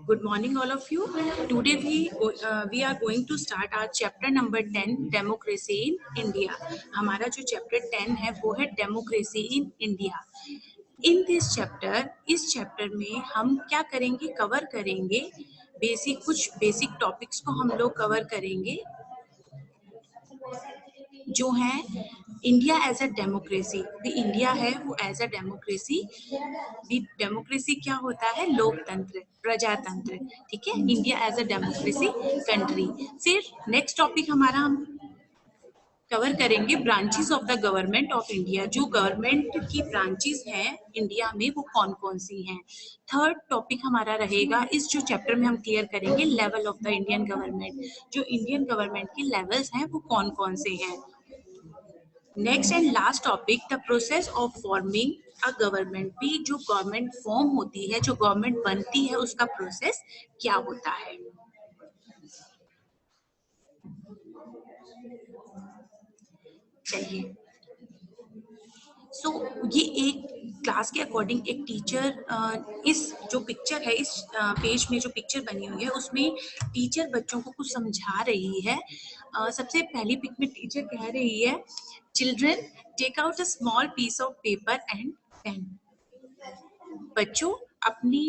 Good morning, all of you. Today we are going to start our chapter number 10, Democracy in India. हमारा जो chapter 10 है वो है Democracy in India. In this chapter, इस chapter में हम क्या करेंगे, कवर करेंगे कुछ बेसिक टॉपिक्स को हम लोग कवर करेंगे जो है इंडिया एज अ डेमोक्रेसी। भी इंडिया है वो एज अ डेमोक्रेसी। भी डेमोक्रेसी क्या होता है, लोकतंत्र, प्रजातंत्र। ठीक है, India as a democracy country. फिर नेक्स्ट टॉपिक हमारा हम कवर करेंगे branches of the government of India. जो गवर्नमेंट की ब्रांचेस हैं इंडिया में वो कौन कौन सी हैं। थर्ड टॉपिक हमारा रहेगा, इस जो चैप्टर में हम क्लियर करेंगे, level of the Indian government. जो इंडियन गवर्नमेंट के लेवल्स हैं वो कौन कौन से हैं। Next and last topic, the process of forming a government. भी जो गवर्नमेंट फॉर्म होती है, जो गवर्नमेंट बनती है, उसका प्रोसेस क्या होता है। चलिए, ये एक क्लास के अकॉर्डिंग एक टीचर इस जो पिक्चर है, इस पेज में जो पिक्चर बनी हुई है उसमें टीचर बच्चों को कुछ समझा रही है। सबसे पहली पिक में टीचर कह रही है, children take out a small piece of paper and pen. बच्चों अपनी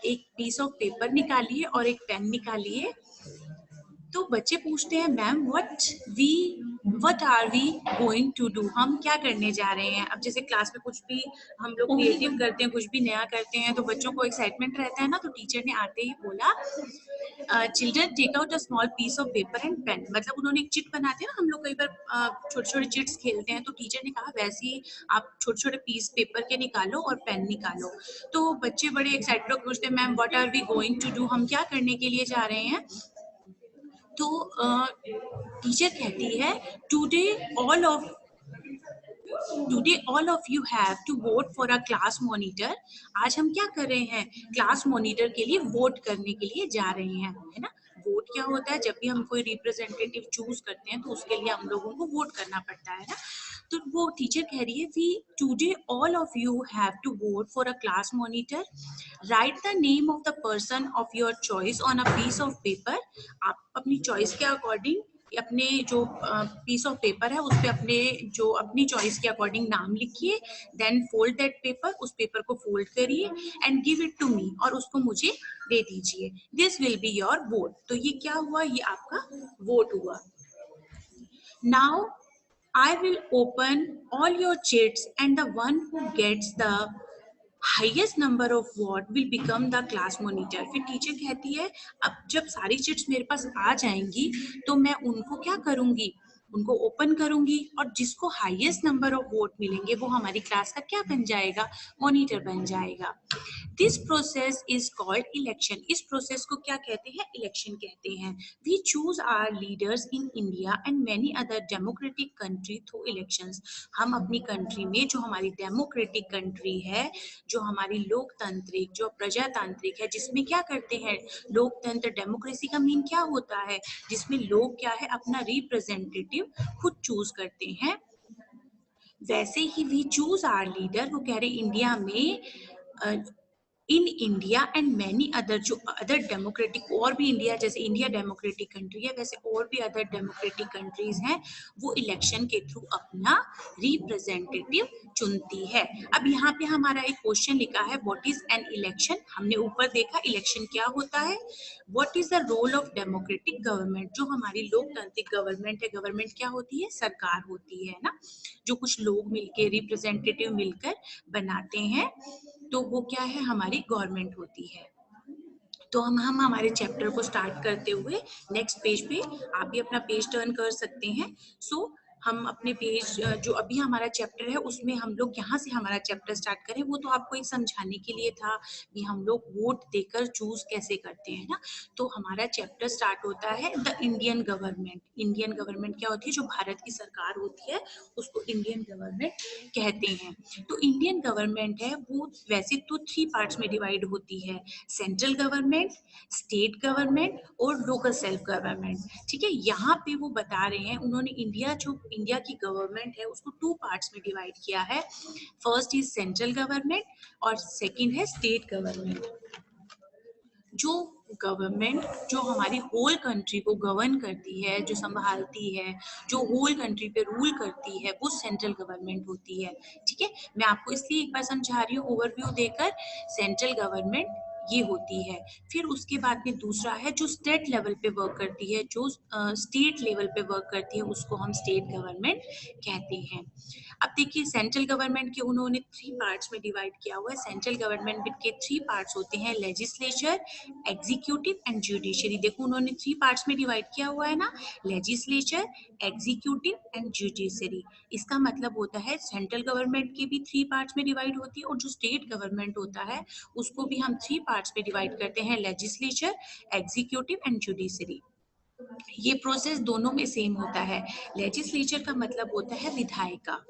एक पीस ऑफ पेपर निकालिए और एक पेन निकालिए। तो बच्चे पूछते हैं, ma'am what are we going to do. हम क्या करने जा रहे हैं। अब जैसे क्लास में कुछ भी हम लोग क्रिएटिव करते हैं, कुछ भी नया करते हैं, तो बच्चों को एक्साइटमेंट रहता है ना। तो टीचर ने आते ही बोला, children take out a small piece of paper and pen. मतलब उन्होंने एक चिट बनाते हैं ना, हम लोग कई बार छोटे छोटे चिट्स खेलते हैं, तो टीचर ने कहा वैसे ही आप छोटे छोटे पीस पेपर के निकालो और पेन निकालो। तो बच्चे बड़े एक्साइटेड होकर पूछते हैं, ma'am what are we going to do. हम क्या करने के लिए जा रहे हैं। तो टीचर कहती है, today all of you have to vote for a class monitor. आज हम क्या कर रहे हैं, क्लास मॉनिटर के लिए वोट करने के लिए जा रहे हैं, है ना। वोट क्या होता है, जब भी हम कोई रिप्रेजेंटेटिव चूज करते हैं तो उसके लिए हम लोगों को वोट करना पड़ता है ना। तो वो टीचर कह रही है, we today all of you have to vote for a class monitor. Write the name of the person of your choice on a piece of paper. आप अपनी चॉइस के अकॉर्डिंग अपने जो पीस ऑफ पेपर है उस पे अपनी choice के अकॉर्डिंग नाम लिखिए। देन फोल्ड दैट पेपर, उस पेपर को फोल्ड करिए and give it to me, और उसको मुझे दे दीजिए। This will be your vote. तो ये क्या हुआ, ये आपका वोट हुआ। Now I will open all your chits and the one who gets the highest number of vote will become the class monitor। फिर टीचर कहती है, अब जब सारी चिट्स मेरे पास आ जाएंगी तो मैं उनको क्या करूंगी, उनको ओपन करूंगी, और जिसको हाईएस्ट नंबर ऑफ वोट मिलेंगे वो हमारी क्लास का क्या बन जाएगा, मॉनिटर बन जाएगा। This process is called election. इस प्रोसेस को क्या कहते हैं, इलेक्शन कहते हैं। We choose our leaders in India and many other democratic country through elections. हम अपनी कंट्री में, जो हमारी डेमोक्रेटिक कंट्री है, जो हमारी लोकतांत्रिक, जो प्रजातांत्रिक है, जिसमें क्या करते हैं, लोकतंत्र, डेमोक्रेसी का मीन क्या होता है, जिसमें लोग क्या है, अपना रिप्रेजेंटेटिव खुद चूज करते हैं। वैसे ही वी चूज आवर लीडर। वो कह रहे इंडिया में इन इंडिया एंड मैनी अदर, जो अदर डेमोक्रेटिक, और भी इंडिया, जैसे इंडिया डेमोक्रेटिक कंट्री है वैसे और भी अदर डेमोक्रेटिक कंट्रीज हैं, वो इलेक्शन के थ्रू अपना रिप्रेजेंटेटिव चुनती है। अब यहाँ पे हमारा एक क्वेश्चन लिखा है, व्हाट इज एन इलेक्शन। हमने ऊपर देखा इलेक्शन क्या होता है। What is the role of democratic government. जो हमारी लोकतांत्रिक गवर्नमेंट है, गवर्नमेंट क्या होती है, सरकार होती है ना, जो कुछ लोग मिलकर, रिप्रेजेंटेटिव मिलकर बनाते हैं, तो वो क्या है, हमारी गवर्नमेंट होती है। तो हम हमारे चैप्टर को स्टार्ट करते हुए नेक्स्ट पेज पे, आप भी अपना पेज टर्न कर सकते हैं। हम अपने पेज, जो अभी हमारा चैप्टर है उसमें हम लोग यहाँ से हमारा चैप्टर स्टार्ट करें। वो तो आपको एक समझाने के लिए था कि हम लोग वोट देकर चूज कैसे करते हैं ना। तो हमारा चैप्टर स्टार्ट होता है the Indian government. Indian government क्या होती है, जो भारत की सरकार होती है उसको इंडियन गवर्नमेंट कहते हैं। तो इंडियन गवर्नमेंट है वो वैसे तो 3 पार्ट्स में डिवाइड होती है, सेंट्रल गवर्नमेंट, स्टेट गवर्नमेंट और लोकल सेल्फ गवर्नमेंट। ठीक है, यहाँ पे वो बता रहे हैं, उन्होंने इंडिया की गवर्नमेंट है उसको 2 पार्ट्स में डिवाइड किया है। फर्स्ट इज सेंट्रल गवर्नमेंट और सेकंड है स्टेट गवर्नमेंट। जो गवर्नमेंट जो हमारी होल कंट्री को गवर्न करती है, जो संभालती है, जो होल कंट्री पे रूल करती है, वो सेंट्रल गवर्नमेंट होती है। ठीक है, मैं आपको इसलिए एक बार समझा रही हूँ ओवरव्यू देकर। सेंट्रल गवर्नमेंट ये होती है। फिर उसके बाद में दूसरा है जो स्टेट लेवल पे वर्क करती है, जो स्टेट लेवल पे वर्क करती है, उसको हम स्टेट गवर्नमेंट कहते हैं। अब देखिए सेंट्रल गवर्नमेंट के उन्होंने 3 पार्ट्स में डिवाइड किया हुआ है। सेंट्रल गवर्नमेंट के 3 पार्ट्स होते हैं, लेजिस्लेचर, एग्जीक्यूटिव एंड जुडिशरी। देखो उन्होंने 3 पार्ट्स में डिवाइड किया हुआ है ना, लेजिस्लेचर, एग्जीक्यूटिव एंड जुडिशरी। इसका मतलब होता है सेंट्रल गवर्नमेंट की भी 3 पार्ट्स में डिवाइड होती है, और जो स्टेट गवर्नमेंट होता है उसको भी हम 3 पार्ट्स में डिवाइड करते हैं, लेजिस्लेचर, एग्जीक्यूटिव एंड जुडिशरी। ये प्रोसेस दोनों में सेम होता है। लेजिस्लेचर का मतलब होता है विधायिका।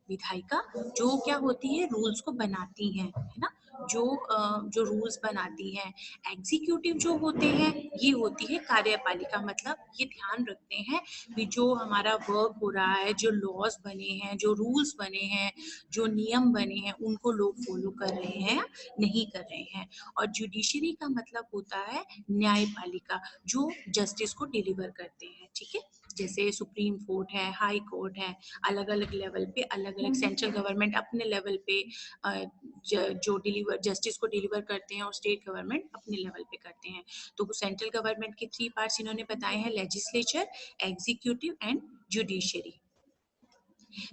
विधायिका जो क्या होती है, रूल्स को बनाती हैं, है ना, जो रूल्स बनाती हैं। एग्जीक्यूटिव जो होते हैं ये होती है कार्यपालिका, मतलब ये ध्यान रखते हैं कि जो हमारा वर्क हो रहा है, जो लॉज बने हैं, जो रूल्स बने हैं, जो नियम बने हैं, उनको लोग फॉलो कर रहे हैं या नहीं कर रहे हैं। और जुडिशरी का मतलब होता है न्यायपालिका, जो जस्टिस को डिलीवर करते हैं। ठीक है, जैसे सुप्रीम कोर्ट है, हाई कोर्ट है, अलग अलग लेवल पे अलग अलग सेंट्रल गवर्नमेंट अपने लेवल पे जो डिलीवर जस्टिस को डिलीवर करते हैं, और स्टेट गवर्नमेंट अपने लेवल पे करते हैं। तो सेंट्रल गवर्नमेंट के 3 पार्ट्स इन्होंने बताए हैं, लेजिस्लेचर, एग्जीक्यूटिव एंड जुडिशरी।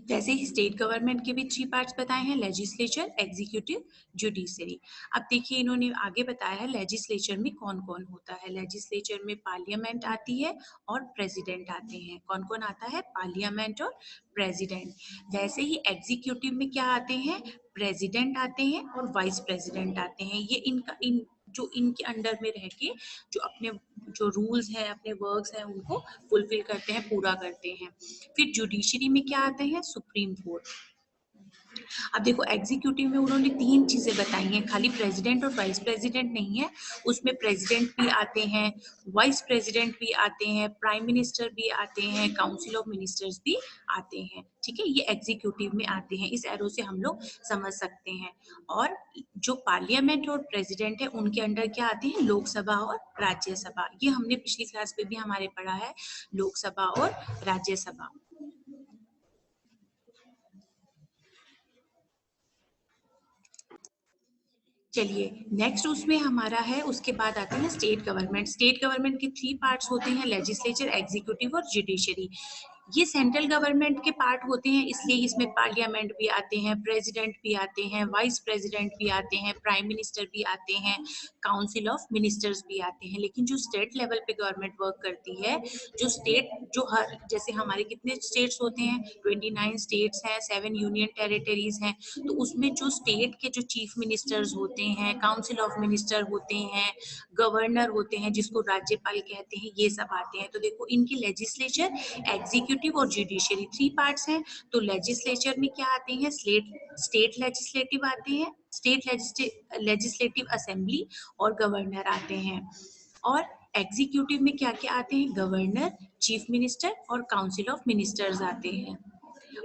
वैसे ही स्टेट गवर्नमेंट के भी 3 पार्ट्स बताए हैं, लेजिस्लेचर, एग्जीक्यूटिव, जुडिशरी। अब देखिए इन्होंने आगे बताया है लेजिस्लेचर में कौन कौन होता है। लेजिस्लेचर में पार्लियामेंट आती है और प्रेसिडेंट आते हैं। कौन कौन आता है, पार्लियामेंट और प्रेसिडेंट। वैसे ही एग्जीक्यूटिव में क्या आते हैं, प्रेसिडेंट आते हैं और वाइस प्रेसिडेंट आते हैं। ये इनका जो इनके अंडर में रह के जो अपने जो रूल्स हैं, अपने वर्क्स हैं, उनको फुलफिल करते हैं, पूरा करते हैं। फिर जुडिशरी में क्या आते हैं, सुप्रीम कोर्ट। अब देखो एग्जीक्यूटिव में उन्होंने 3 चीजें बताई हैं, खाली प्रेसिडेंट और वाइस प्रेसिडेंट नहीं है, उसमें प्रेसिडेंट भी आते हैं, वाइस प्रेसिडेंट भी आते हैं, प्राइम मिनिस्टर भी आते हैं, काउंसिल ऑफ मिनिस्टर्स भी आते हैं। ठीक है, ये एग्जीक्यूटिव में आते हैं, इस एरो से हम लोग समझ सकते हैं। और जो पार्लियामेंट और प्रेसिडेंट है उनके अंडर क्या आते हैं, लोकसभा और राज्यसभा। ये हमने पिछली क्लास में भी हमारे पढ़ा है, लोकसभा और राज्यसभा। चलिए नेक्स्ट उसमें हमारा है, उसके बाद आते हैं स्टेट गवर्नमेंट। स्टेट गवर्नमेंट के 3 पार्ट्स होते हैं, लेजिस्लेचर, एग्जीक्यूटिव और जुडिशरी। ये सेंट्रल गवर्नमेंट के पार्ट होते हैं, इसलिए इसमें पार्लियामेंट भी आते हैं, प्रेसिडेंट भी आते हैं, वाइस प्रेसिडेंट भी आते हैं, प्राइम मिनिस्टर भी आते हैं, काउंसिल ऑफ मिनिस्टर्स भी आते हैं। लेकिन जो स्टेट लेवल पे गवर्नमेंट वर्क करती है, जो स्टेट जो हर जैसे हमारे कितने स्टेट्स होते हैं, 29 स्टेट्स हैं, 7 यूनियन टेरिटरीज हैं, तो उसमें जो स्टेट के जो चीफ मिनिस्टर्स होते हैं, काउंसिल ऑफ मिनिस्टर होते हैं, गवर्नर होते हैं जिसको राज्यपाल कहते हैं, ये सब आते हैं। तो देखो इनकी लेजिस्लेचर, एग्जीक्यूटिव और जुडिशरी 3 पार्ट्स हैं। तो लेजिस्लेचर में क्या आते हैं, स्टेट लेजिस्लेटिव आते हैं, स्टेट लेजिस्लेटिव असेंबली और गवर्नर आते हैं। और एग्जीक्यूटिव में क्या क्या आते हैं, गवर्नर, चीफ मिनिस्टर और काउंसिल ऑफ मिनिस्टर्स आते हैं।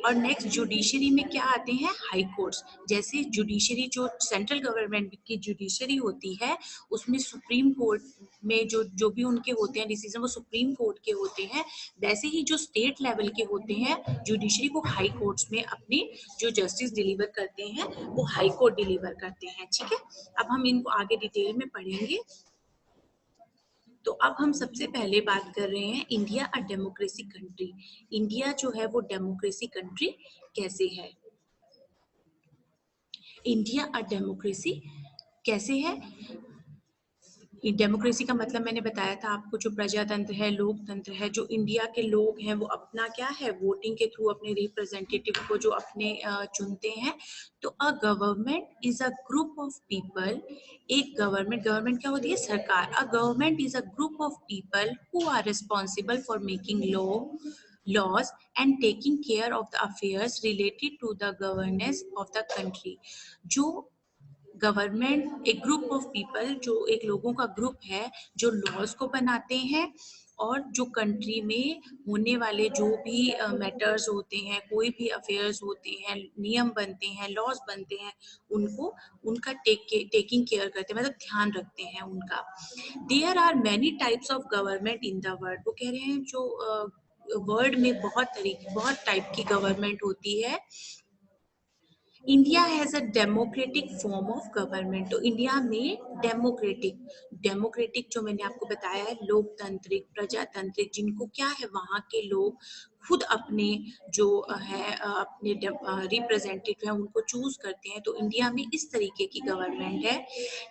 और नेक्स्ट जुडिशरी में क्या आते हैं, हाई कोर्ट्स। जैसे जुडिशरी जो सेंट्रल गवर्नमेंट की जुडिशरी होती है, उसमें सुप्रीम कोर्ट में जो भी उनके होते हैं डिसीजन, वो सुप्रीम कोर्ट के होते हैं। वैसे ही जो स्टेट लेवल के होते हैं जुडिशरी, वो हाई कोर्ट्स में अपने जो जस्टिस डिलीवर करते हैं, वो हाई कोर्ट डिलीवर करते हैं। ठीक है, अब हम इनको आगे डिटेल में पढ़ेंगे। तो अब हम सबसे पहले बात कर रहे हैं इंडिया अ डेमोक्रेसी कंट्री। इंडिया जो है वो डेमोक्रेसी कंट्री कैसे है, इंडिया अ डेमोक्रेसी कैसे है। डेमोक्रेसी का मतलब मैंने बताया था आपको, जो प्रजातंत्र है, लोकतंत्र है, जो इंडिया के लोग हैं वो अपना क्या है, वोटिंग के थ्रू अपने रिप्रेजेंटेटिव को जो अपने चुनते हैं। तो a government is a group of people, एक गवर्नमेंट, गवर्नमेंट क्या होती है, सरकार। A government is a group of people who are responsible for making laws and taking care of the affairs related to the governance of the country। जो government एक group of people, जो एक लोगों का ग्रुप है जो laws को बनाते हैं और जो कंट्री में होने वाले जो भी मैटर्स होते हैं, कोई भी अफेयर्स होते हैं, नियम बनते हैं, लॉज बनते हैं, उनको उनका टेकिंग केयर करते हैं, मतलब ध्यान रखते हैं उनका। There are many types of government in the world. वो कह रहे हैं जो वर्ल्ड में बहुत टाइप की गवर्नमेंट होती है। India has a democratic form of government. तो इंडिया में डेमोक्रेटिक जो मैंने आपको बताया है, लोकतांत्रिक, प्रजातांत्रिक, जिनको क्या है वहाँ के लोग खुद अपने जो है अपने रिप्रेजेंटेटिव है उनको चूज करते हैं। तो इंडिया में इस तरीके की गवर्नमेंट है।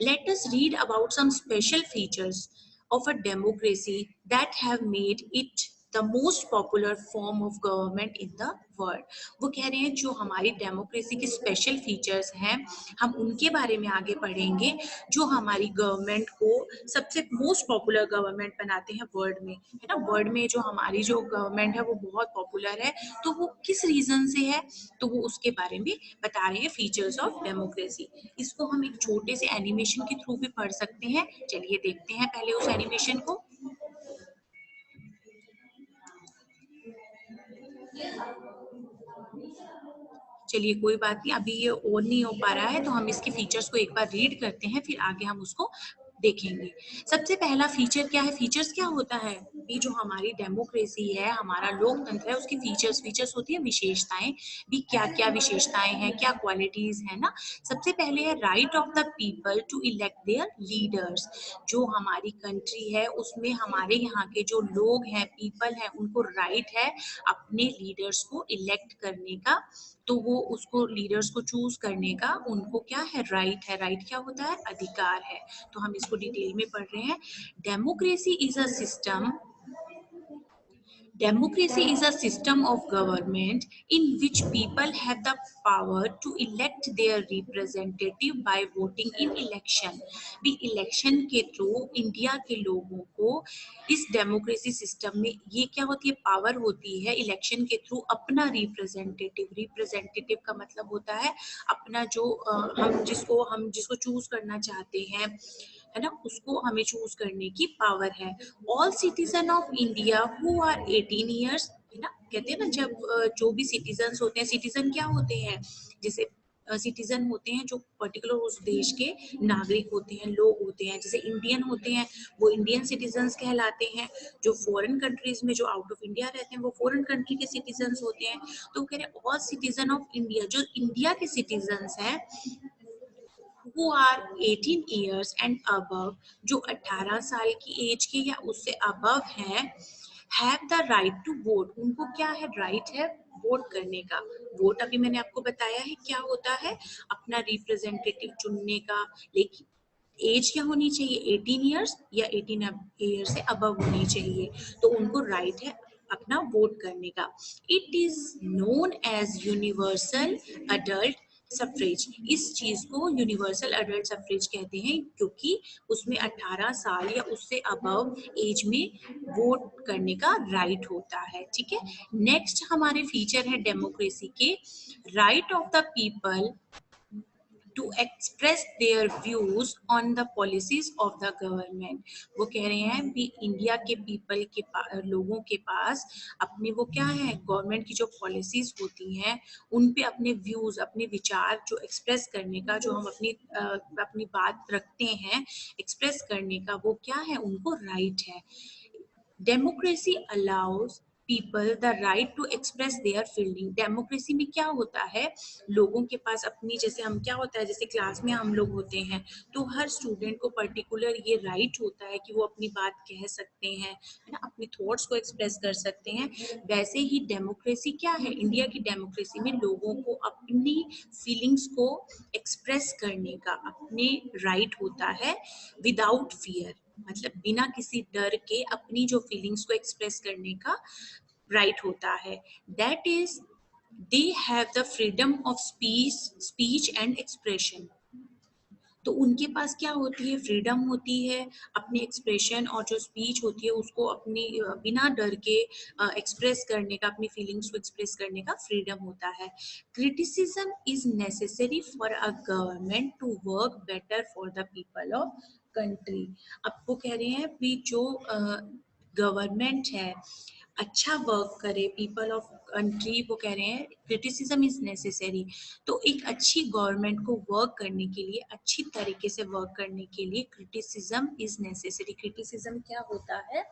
Let us read about some special features of a democracy that have made it the most popular form of government in the world। वो कह रहे हैं जो हमारी डेमोक्रेसी के स्पेशल फीचर्स हैं, हम उनके बारे में आगे पढ़ेंगे, जो हमारी गवर्नमेंट को सबसे मोस्ट पॉपुलर गवर्नमेंट बनाते हैं वर्ल्ड में, है ना। वर्ल्ड में जो हमारी जो गवर्नमेंट है वो बहुत पॉपुलर है, तो वो किस रीजन से है, तो वो उसके बारे में बता रहे हैं, फीचर्स ऑफ डेमोक्रेसी। इसको हम एक छोटे से एनिमेशन के थ्रू भी पढ़ सकते हैं। चलिए देखते हैं पहले उस एनिमेशन को। चलिए कोई बात नहीं, अभी ये ऑन नहीं हो पा रहा है, तो हम इसके फीचर्स को एक बार रीड करते हैं, फिर आगे हम उसको देखेंगे। सबसे पहला फीचर क्या है, फीचर्स क्या होता है, ये जो हमारी डेमोक्रेसी है, हमारा लोकतंत्र है, उसकी फीचर्स होती है विशेषताएं। भी क्या क्या विशेषताएं हैं, क्या क्वालिटीज है ना। सबसे पहले है right of the people to elect their leaders. जो हमारी कंट्री है उसमें हमारे यहाँ के जो लोग हैं, पीपल हैं, उनको राइट है अपने लीडर्स को इलेक्ट करने का। तो वो उसको लीडर्स को चूज करने का उनको क्या है, राइट है। राइट क्या होता है, अधिकार है। तो हम इसको डिटेल में पढ़ रहे हैं। Democracy is a system Democracy is a system of government in which people have the power to elect their representative by voting in election। भी इलेक्शन के थ्रू इंडिया के लोगों को इस डेमोक्रेसी सिस्टम में ये क्या होती है, पावर होती है इलेक्शन के थ्रू अपना रिप्रेजेंटेटिव का मतलब होता है अपना जो हम जिसको चूज करना चाहते हैं, है ना, उसको हमें चूज करने की पावर है। All citizen of India who are 18 years, है ना, कहते हैं ना जब जो भी सिटीजन होते हैं, सिटीजन क्या होते हैं, जैसे सिटीजन होते हैं जो पर्टिकुलर उस देश के नागरिक होते हैं, लोग होते हैं। जैसे इंडियन होते हैं वो इंडियन सिटीजन कहलाते हैं। जो फॉरेन कंट्रीज में जो आउट ऑफ इंडिया रहते हैं वो फॉरेन कंट्री के सिटीजन होते हैं। तो कह रहे हैं ऑल सिटीजन ऑफ इंडिया, जो इंडिया के सिटीजन हैं who are 18 years and above, जो 18 साल की एज के या उससे अबव हैं, have the right to vote. उनको क्या है, राइट है वोट करने का। वोट अभी मैंने आपको बताया है क्या होता है, अपना रिप्रेजेंटेटिव चुनने का। लेकिन एज क्या होनी चाहिए, 18 ईयर्स या 18 ईयर से अबव होनी चाहिए। तो उनको राइट है अपना वोट करने का। It is known as universal adult suffrage. इस चीज को यूनिवर्सल अडल्ट सफ्रेज कहते हैं क्योंकि उसमें 18 साल या उससे अबव एज में वोट करने का राइट होता है। ठीक है। नेक्स्ट हमारे फीचर है डेमोक्रेसी के, right of the people to express their views on the policies of the government. वो कह रहे हैं भी इंडिया के पीपल के लोगों के पास अपने वो क्या है, गवर्नमेंट की जो पॉलिसीज होती हैं उन पे अपने व्यूज, अपने विचार जो एक्सप्रेस करने का, जो हम अपनी बात रखते हैं एक्सप्रेस करने का, वो क्या है, उनको राइट है। Democracy allows people the right to express their feeling. Democracy में क्या होता है, लोगों के पास अपनी, जैसे हम क्या होता है, जैसे क्लास में हम लोग होते हैं तो हर स्टूडेंट को पर्टिकुलर ये राइट होता है कि वो अपनी बात कह सकते हैं, है ना, अपने थॉट्स को एक्सप्रेस कर सकते हैं। वैसे ही डेमोक्रेसी क्या है, इंडिया की डेमोक्रेसी में लोगों को अपनी फीलिंग्स को एक्सप्रेस करने का अपने राइट होता है, विदाउट फियर, मतलब बिना किसी डर के अपनी जो फीलिंग्स को एक्सप्रेस करने का राइट होता है। That is they have the freedom of speech and expression. तो उनके पास क्या होती है, फ्रीडम होती है अपने एक्सप्रेशन और जो स्पीच होती है उसको अपनी बिना डर के एक्सप्रेस करने का, अपनी फीलिंग्स को एक्सप्रेस करने का फ्रीडम होता है। Criticism is necessary for a government to work better for the people of country. अब वो कह रहे हैं भी जो गवर्नमेंट है अच्छा वर्क करे, पीपल ऑफ कंट्री वो कह रहे हैं क्रिटिसिज्म इज नेसेसरी। तो एक अच्छी गवर्नमेंट को वर्क करने के लिए, अच्छी तरीके से वर्क करने के लिए क्रिटिसिज्म इज नेसेसरी। क्रिटिसिज्म क्या होता है?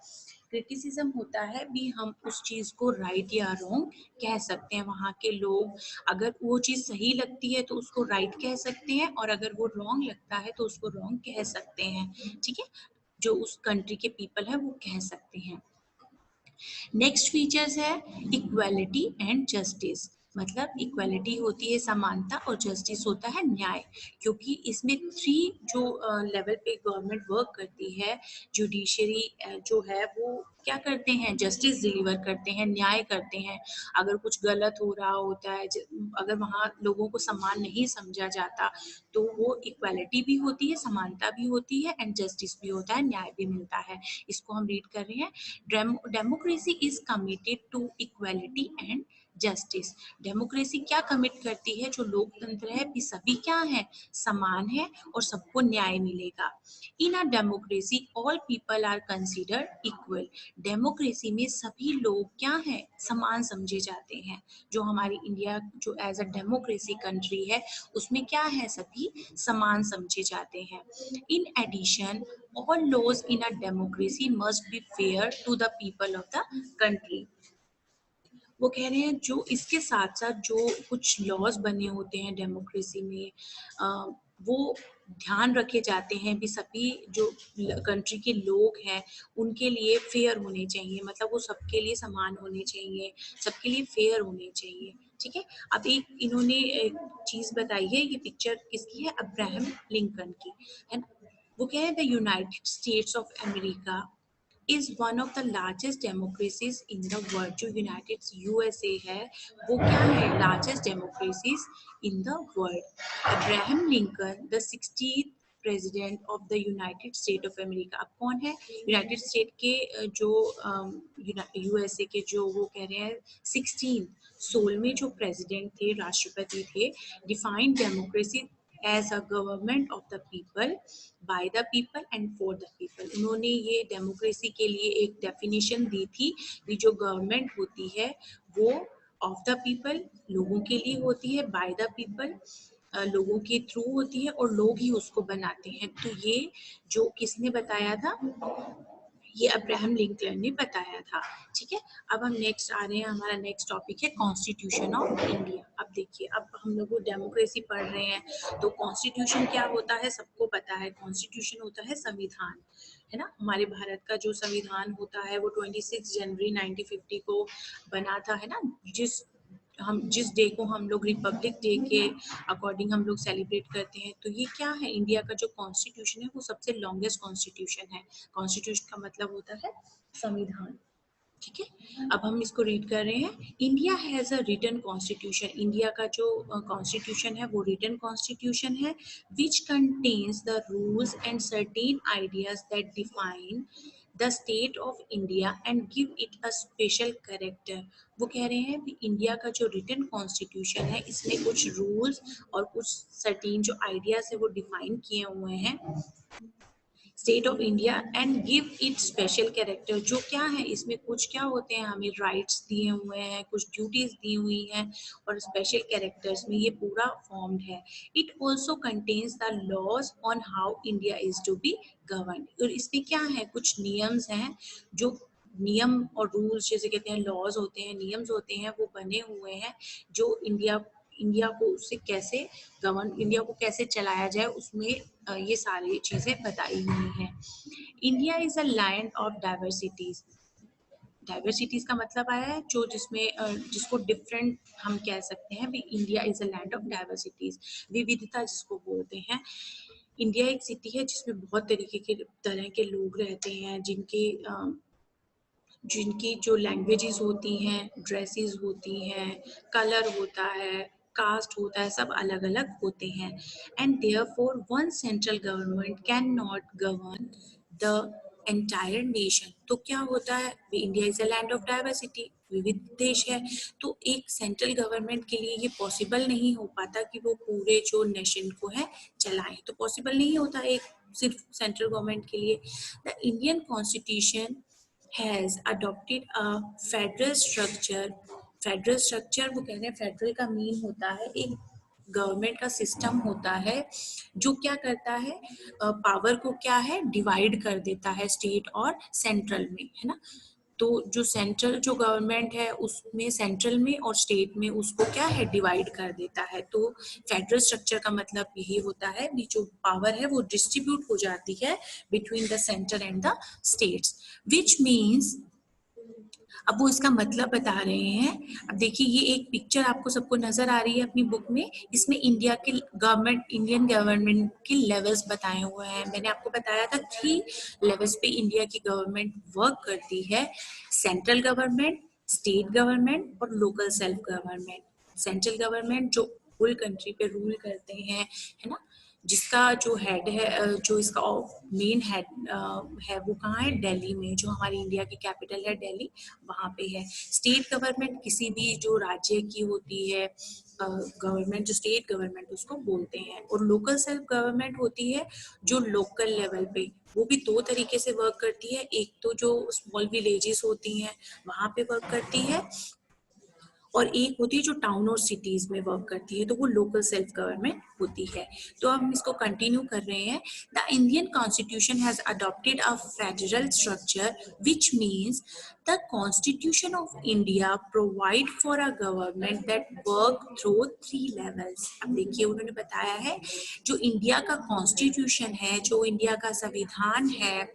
क्रिटिसिज्म होता है भी हम उस चीज को राइट या रॉन्ग कह सकते हैं। वहाँ के लोग अगर वो चीज सही लगती है तो उसको राइट कह सकते हैं, और अगर वो रॉन्ग लगता है तो उसको रॉन्ग कह सकते हैं। ठीक है, जो उस कंट्री के पीपल है वो कह सकते हैं। नेक्स्ट फीचर्स है इक्वालिटी एंड जस्टिस। मतलब इक्वालिटी होती है समानता, और जस्टिस होता है न्याय। क्योंकि इसमें थ्री जो लेवल पे गवर्नमेंट वर्क करती है, जुडिशरी जो है वो क्या करते हैं? जस्टिस डिलीवर करते हैं, न्याय करते हैं। अगर कुछ गलत हो रहा होता है, अगर वहाँ लोगों को समान नहीं समझा जाता, तो वो इक्वालिटी भी होती है, समानता भी होती है, एंड जस्टिस भी होता है, न्याय भी मिलता है। इसको हम रीड कर रहे हैं। Democracy is committed to equality and justice. Democracy क्या कमिट करती है? जो लोकतंत्र है भी सभी क्या है? समान है, और सबको न्याय मिलेगा। In a democracy all people are considered equal. Democracy में सभी लोग क्या है? समान समझे जाते हैं। जो हमारी इंडिया जो एज अ डेमोक्रेसी कंट्री है, उसमें क्या है? सभी समान समझे जाते हैं। In addition all laws in a democracy must be fair to the people of the country। वो कह रहे हैं जो इसके साथ साथ जो कुछ लॉज बने होते हैं डेमोक्रेसी में, वो ध्यान रखे जाते हैं भी सभी जो कंट्री के लोग हैं उनके लिए फेयर होने चाहिए। मतलब वो सबके लिए समान होने चाहिए, सबके लिए फेयर होने चाहिए। ठीक है, अब एक इन्होंने एक चीज बताई है, ये पिक्चर किसकी है? अब्राहम लिंकन की है ना। वो कह रहे हैं the United states of America is one of the largest democracies in the world. जो यूनाइटेड यूएसए है वो क्या है? Largest democracies in the world. Abraham Lincoln the 60th president of the United state of America. अब कौन है? United state के जो यूएसए के जो वो कह रहे हैं 16वें जो प्रेसिडेंट थे, राष्ट्रपति थे। Defined democracy as a government of the people, by the people and for the people. उन्होंने ये डेमोक्रेसी के लिए एक डेफिनेशन दी थी कि जो गवर्नमेंट होती है वो ऑफ द पीपल, लोगों के लिए होती है, बाय द पीपल, लोगों के थ्रू होती है, और लोग ही उसको बनाते हैं। तो ये जो किसने बताया था? ये अब्राहम लिंकन ने बताया था। ठीक है, अब हम नेक्स्ट आ रहे हैं, हमारा नेक्स्ट टॉपिक है कॉन्स्टिट्यूशन ऑफ इंडिया। अब देखिए, अब हम लोग डेमोक्रेसी पढ़ रहे हैं, तो कॉन्स्टिट्यूशन क्या होता है सबको पता है। कॉन्स्टिट्यूशन होता है संविधान, है ना। हमारे भारत का जो संविधान होता है वो 26 जनवरी 1950 को बना था, है ना। जिस डे को हम लोग रिपब्लिक डे के अकॉर्डिंग हम लोग सेलिब्रेट करते हैं। तो ये क्या है? इंडिया का जो कॉन्स्टिट्यूशन है वो सबसे लॉन्गेस्ट कॉन्स्टिट्यूशन है। कॉन्स्टिट्यूशन का मतलब होता है संविधान। ठीक है, अब हम इसको रीड कर रहे हैं। India has a written constitution. India का जो कॉन्स्टिट्यूशन है वो रिटन कॉन्स्टिट्यूशन है, which contains the rules and certain ideas that define the state of India and give it a special character. वो कह रहे हैं कि इंडिया का जो रिटन कॉन्स्टिट्यूशन है इसमें कुछ रूल्स और कुछ सर्टेन जो आइडियाज है वो डिफाइन किए हुए हैं state of India, and give it special character. जो क्या है इसमें कुछ क्या होते हैं, हमें राइट्स दिए हुए हैं, कुछ ड्यूटीज दी हुई हैं, और स्पेशल कैरेक्टर्स में ये पूरा फॉर्म्ड है। It also contains the laws on how India is to be govern. और इसमें क्या है? कुछ नियम्स हैं, जो नियम और रूल्स जैसे कहते हैं, लॉज होते हैं, नियम्स होते हैं, वो बने हुए हैं जो इंडिया को उससे कैसे गवर्न, इंडिया को कैसे चलाया जाए, उसमें ये सारी चीजें बताई हुई हैं। India is a land of diversities. Diversities का मतलब आया है जो जिसमें जिसको डिफरेंट हम कह सकते हैं भी। India is a land of diversities, विविधता जिसको बोलते हैं। इंडिया एक सिटी है जिसमें बहुत तरीके के तरह के लोग रहते हैं, जिनकी जो लैंग्वेजेस होती हैं, ड्रेसेस होती हैं, कलर होता है, कास्ट होता है, सब अलग अलग होते हैं। And therefore one central government can not govern the entire nation. तो क्या होता है? India is a land of diversity, विविध देश है, तो एक सेंट्रल गवर्नमेंट के लिए ये पॉसिबल नहीं हो पाता कि वो पूरे जो नेशन को है चलाएं। तो पॉसिबल नहीं होता एक सिर्फ सेंट्रल गवर्नमेंट के लिए। The Indian constitution has adopted a federal structure. Federal structure वो कह रहे हैं, फेडरल का मीन होता है एक गवर्नमेंट का सिस्टम होता है जो क्या करता है, पावर को क्या है डिवाइड कर देता है स्टेट और सेंट्रल में, है ना। तो जो सेंट्रल जो गवर्नमेंट है उसमें सेंट्रल में और स्टेट में उसको क्या है डिवाइड कर देता है। तो फेडरल स्ट्रक्चर का मतलब यही होता है कि जो पावर है वो डिस्ट्रीब्यूट हो जाती है between the centre and the states, which means, अब वो इसका मतलब बता रहे हैं। अब देखिए ये एक पिक्चर आपको सबको नजर आ रही है अपनी बुक में, इसमें इंडिया के गवर्नमेंट, इंडियन गवर्नमेंट के लेवल्स बताए हुए हैं। मैंने आपको बताया था 3 लेवल्स पे इंडिया की गवर्नमेंट वर्क करती है, सेंट्रल गवर्नमेंट, स्टेट गवर्नमेंट और local self government. Central government जो होल कंट्री पे रूल करते हैं, है ना, जिसका जो हेड है, जो इसका मेन हेड है वो कहाँ है, दिल्ली में, जो हमारी इंडिया की कैपिटल है दिल्ली, वहाँ पे है। स्टेट गवर्नमेंट किसी भी जो राज्य की होती है गवर्नमेंट, जो स्टेट गवर्नमेंट उसको बोलते हैं। और लोकल सेल्फ गवर्नमेंट होती है जो लोकल लेवल पे, वो भी 2 तरीके से वर्क करती है। एक तो जो स्मॉल विलेजेस होती हैं वहाँ पे वर्क करती है, और एक होती है जो टाउन और सिटीज में वर्क करती है, तो वो लोकल सेल्फ गवर्नमेंट होती है। तो हम इसको कंटिन्यू कर रहे हैं। The Indian constitution has adopted a federal structure which means the constitution of India provide for a government that work through 3 levels. अब देखिए उन्होंने बताया है जो इंडिया का कॉन्स्टिट्यूशन है, जो इंडिया का संविधान है,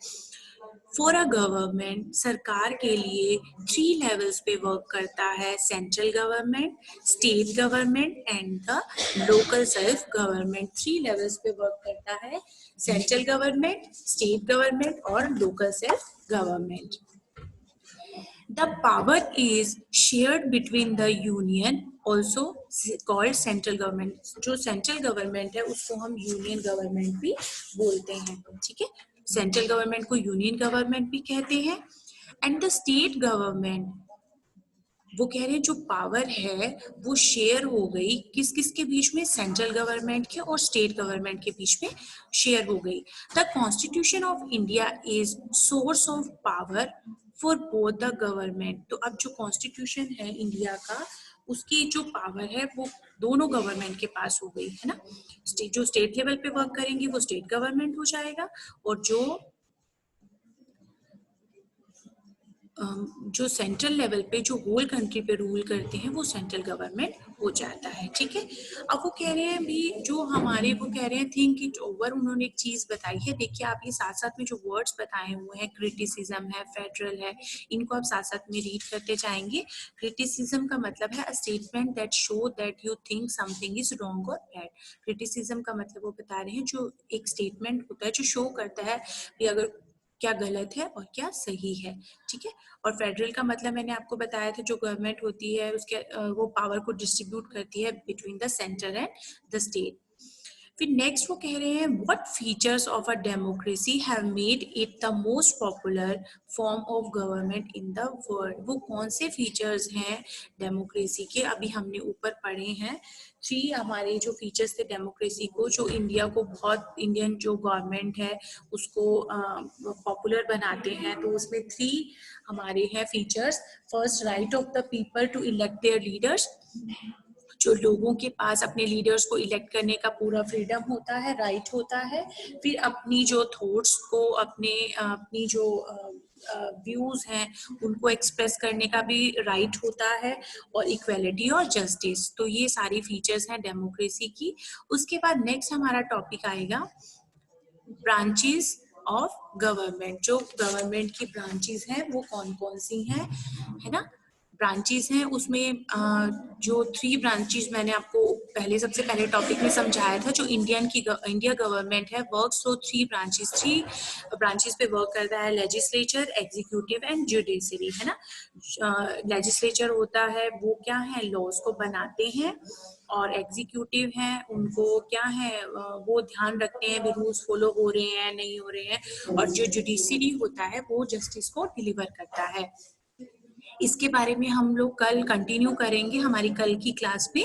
फॉर अ गवर्नमेंट सरकार के लिए 3 लेवल्स पे वर्क करता है, central government, state government and the local self government. 3 levels पे वर्क करता है, सेंट्रल गवर्नमेंट, स्टेट गवर्नमेंट और local self government. The power is shared between the union, also called central government। जो central government है उसको हम union government भी बोलते हैं, ठीक है। सेंट्रल गवर्नमेंट को यूनियन गवर्नमेंट भी कहते हैं। एंड द स्टेट गवर्नमेंट, वो कह रहे हैं जो पावर है वो शेयर हो गई किस किस के बीच में, सेंट्रल गवर्नमेंट के और स्टेट गवर्नमेंट के बीच में शेयर हो गई। The constitution of India is source of power for both the government. तो अब जो कॉन्स्टिट्यूशन है इंडिया का, उसकी जो पावर है वो दोनों गवर्नमेंट के पास हो गई, है ना। जो स्टेट लेवल पे वर्क करेंगी वो स्टेट गवर्नमेंट हो जाएगा, और जो सेंट्रल लेवल पे जो होल कंट्री पे रूल करते हैं वो सेंट्रल गवर्नमेंट हो जाता है, ठीक है। अब वो कह रहे हैं भी जो हमारे, वो कह रहे हैं थिंक इट ओवर, उन्होंने एक चीज बताई है। देखिए आप ये साथ साथ में जो वर्ड्स बताए हुए हैं, क्रिटिसिज्म है, फेडरल है, इनको आप साथ साथ में रीड करते जाएंगे। क्रिटिसिज्म का मतलब है a statement that show that you think something is wrong और बैड। क्रिटिसिज्म का मतलब वो बता रहे हैं जो एक स्टेटमेंट होता है जो शो करता है कि अगर क्या गलत है और क्या सही है, ठीक है। और फेडरल का मतलब मैंने आपको बताया था, जो गवर्नमेंट होती है उसके वो पावर को डिस्ट्रीब्यूट करती है between the centre and the state. फिर नेक्स्ट वो कह रहे हैं what features of a democracy have made it the most popular form of government in the world. वो कौन से फीचर्स हैं डेमोक्रेसी के, अभी हमने ऊपर पढ़े हैं। 3 हमारे जो फीचर्स थे डेमोक्रेसी को, जो इंडिया को बहुत, इंडियन जो गवर्नमेंट है उसको पॉपुलर बनाते हैं, तो उसमें 3 हमारे हैं features. First, right of the people to elect their leaders. जो लोगों के पास अपने लीडर्स को इलेक्ट करने का पूरा फ्रीडम होता है, राइट होता है। फिर अपनी जो थॉट्स को, अपनी जो व्यूज हैं उनको एक्सप्रेस करने का भी राइट होता है, और इक्वेलिटी और जस्टिस। तो ये सारी फीचर्स हैं डेमोक्रेसी की। उसके बाद नेक्स्ट हमारा टॉपिक आएगा ब्रांचेस ऑफ गवर्नमेंट। जो गवर्नमेंट की ब्रांचेस हैं वो कौन कौन सी हैं, है ना। ब्रांचेस हैं उसमें जो 3 ब्रांचेस मैंने आपको पहले सबसे पहले टॉपिक में समझाया था। जो इंडिया गवर्नमेंट है वर्क्स थ्रू 3 ब्रांचेस, 3 ब्रांचेस पे वर्क करता है, लेजिस्लेचर, एग्जीक्यूटिव एंड जुडिशरी, है ना। लेजिस्लेचर होता है वो क्या है, लॉज को बनाते हैं, और एग्जीक्यूटिव हैं उनको क्या है, वो ध्यान रखते हैं भी रूल्स फॉलो हो रहे हैं नहीं हो रहे हैं, और जो जुडिशरी होता है वो जस्टिस को डिलीवर करता है। इसके बारे में हम लोग कल कंटिन्यू करेंगे हमारी कल की क्लास में।